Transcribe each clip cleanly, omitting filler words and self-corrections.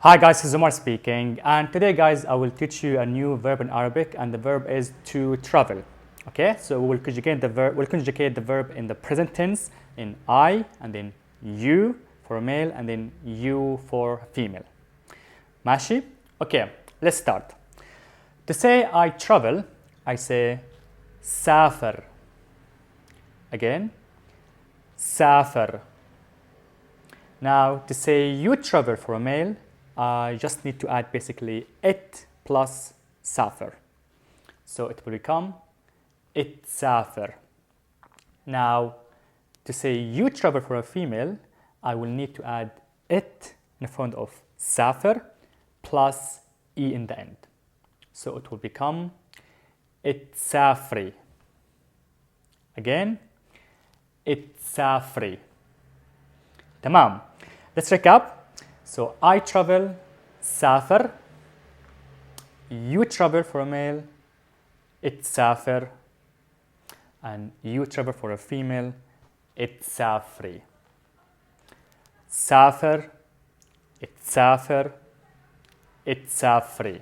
Hi guys, this is Omar speaking, and today guys I will teach you a new verb in Arabic, and the verb is to travel. Okay, so we'll conjugate the verb in the present tense in I, and then you for male, and then you for female. ماشي? Okay, let's start. To say I travel, I say سافر. Again, سافر. Now to say you travel for a male, I just need to add basically it plus سافر. So it will become it سافر. Now to say you travel for a female, I will need to add it in front of سافر plus e in the end. So it will become it سافري. Again, it سافري. تمام. Let's recap. So I travel, سافر. You travel for a male, it سافر. And you travel for a female, it سافري. سافر, it سافر, it سافري.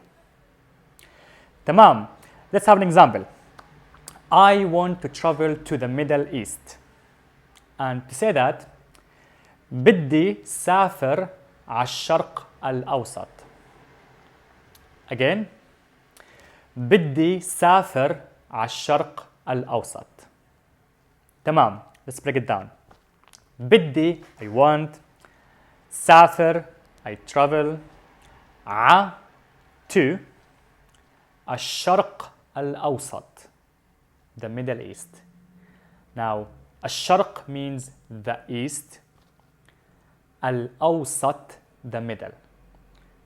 تمام. Let's have an example. I want to travel to the Middle East. And to say that, بدي سافر على الشرق الأوسط. Again, بدي سافر على الشرق الأوسط. تمام. Let's break it down. بدي, I want. سافر, I travel. to الشرق الأوسط, the Middle East. Now, الشرق means the east. الأوسط, the middle.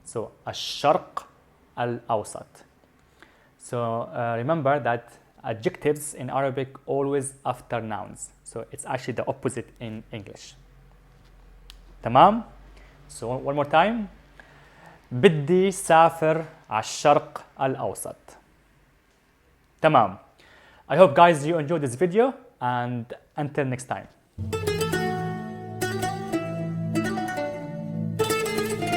So الشرق الأوسط. So remember that adjectives in Arabic always after nouns. So it's actually the opposite in English. تمام? So one more time. بدي سافر على الشرق الأوسط. تمام. I hope guys you enjoyed this video, and until next time.